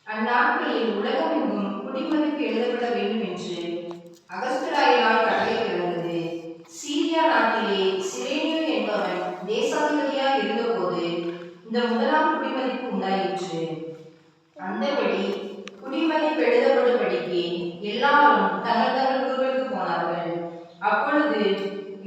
அந்நாட்களில் உலகமெங்கும் குடிமதிப்பு எழுதப்பட வேண்டும் என்று அகஸ்துராயனால் கட்டளை பிறந்தது. சீரியா நாட்டிலே சிரேனியு என்பவன் தேசாதிபதியாக இருந்தபோது இந்த முதலாம் குடிமதிப்பு உண்டாயிற்று. அந்தபடி குடிமதிப்பு எழுதப்படும்படிக்கு எல்லாரும் தங்கள் தங்கள் ஊர்களுக்கு போனார்கள். அப்பொழுது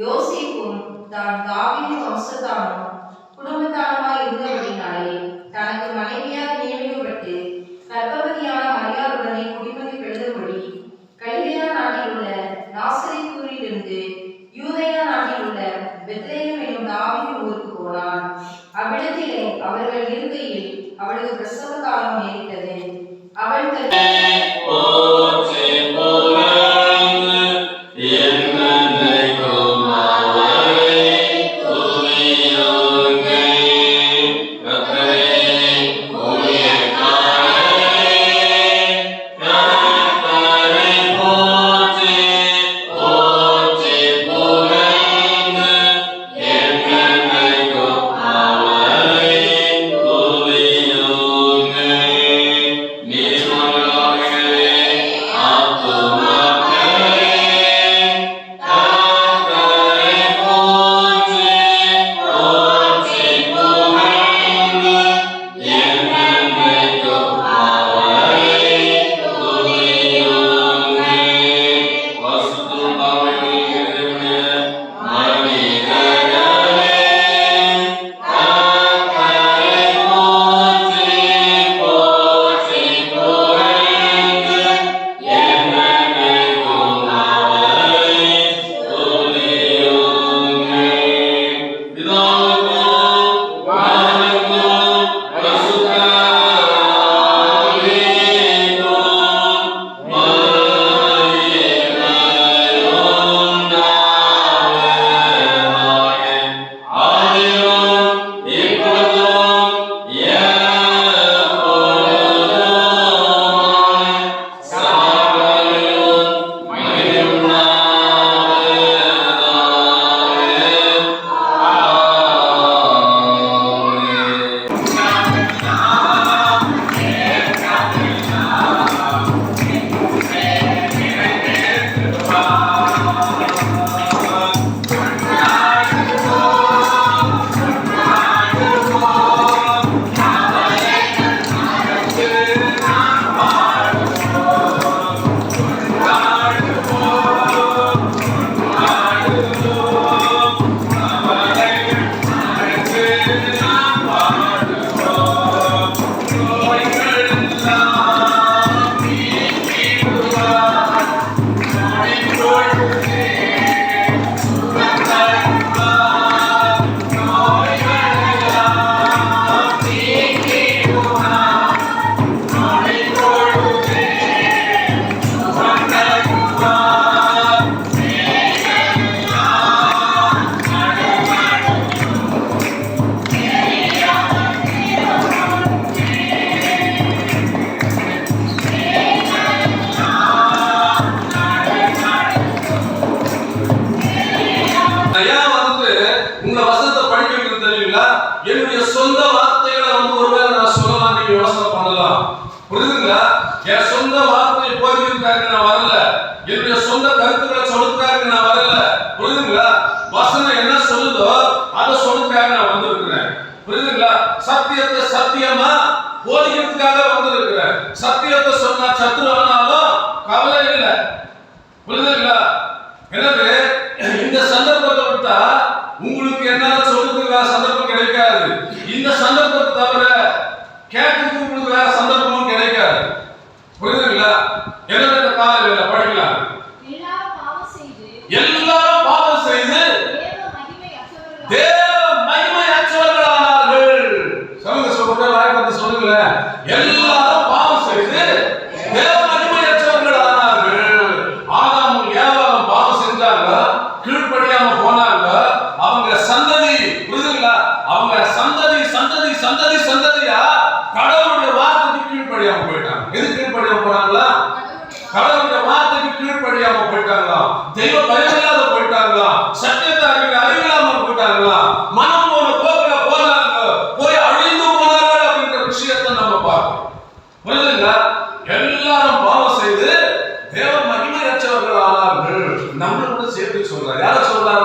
யோசேப்பும் தான் தாவீதின் வம்சத்தானும் குடும்பத்தானுமாய் இருந்தபடினாலே தனக்கு மனைவியாக நியமிக்கப்பட்டு கர்ப்பவதியான மரியாளுடனே குடிமதிப்பு எழுதும்படி கலிலேயா நாட்டில் உள்ள நாசரேத்தூரிலிருந்து யூதேயா நாட்டில் உள்ள பெத்லெகேம் என்னும் தாவீதின் ஊருக்கு போனான். அவ்விடத்திலே அவர்கள் இருக்கையில் அவளுக்கு பிரசவ காலம் நேரிட்டது. அவள் சொந்த வார்த்தையை போதிக்கிறதுக்காக நான் வரல, என்னுடைய சொந்த கருத்துக்களை சொல்றதுக்காக நான் வரல. புரியுதுங்களா? வசனம் என்ன சொல்லுதோ அதை சொல்றதுக்காக நான் வந்திருக்கிறேன். புரியுதுங்களா? சத்தியத்தை சத்தியமா போதிக்கிறதுக்காக வந்திருக்கிறேன். சத்தியத்தை சொன்னா சத்துருவானாலும் கவலை இல்லை. புரியுதுங்களா? எனவே இந்த சந்தர்ப்பத்தை விட்டா உங்களுக்கு என்னால சொல்றதுக்கு வேற சந்தர்ப்பம் கிடைக்காது. இந்த சந்தர்ப்பத்தை தவிர கேட்கறதுக்கு உங்களுக்கு வேற சந்தர்ப்பமும் கிடைக்காது. புரியுதுங்களா? எனவே இந்த காலையில படிக்கலாம். எல்லாரும் பாவம் செய்து தேவ மகிமை அற்றவர்களானார்கள். சொல்லுங்க, சொல்லுங்க, வாய்ப்பு சொல்லுங்களேன். எல்லாரும் பாவம் செய்து தேவ மகிமை அற்றவர்களானார்கள். ஆதாமும் ஏவாளும் பாவம் செஞ்சாங்க, கீழ்ப்படியாம போனாங்க. அவங்க சந்ததி, புரியுதுங்களா? அவங்க சந்ததி சந்ததி சந்ததி சந்ததியா கடவுளுடைய வார்த்தைக்கு கீழ்ப்படியாம போயிட்டாங்க. எது கீழ்ப்படியாம போனாங்களா? கடவுளுடைய வார்த்தைக்கு கீழ்ப்படியாம போயிட்டாங்களா? தெய்வ பயமில்லாத போயிட்டாங்களா? சத்தியத்தை அறிவில்லாம போயிட்டாங்களா? மனம் போன போக்குல போனாங்க, போய் அழிந்து போனார்கள் அப்படின்ற விஷயத்தை நம்ம பார்க்கணும். புரியுதுங்களா? எல்லாரும் பாவம் செய்து தேவ மகிமையற்றவர்கள் ஆனார்கள். நம்மள கூட சேர்த்து சொல்றாரு. யார சொல்றாரு?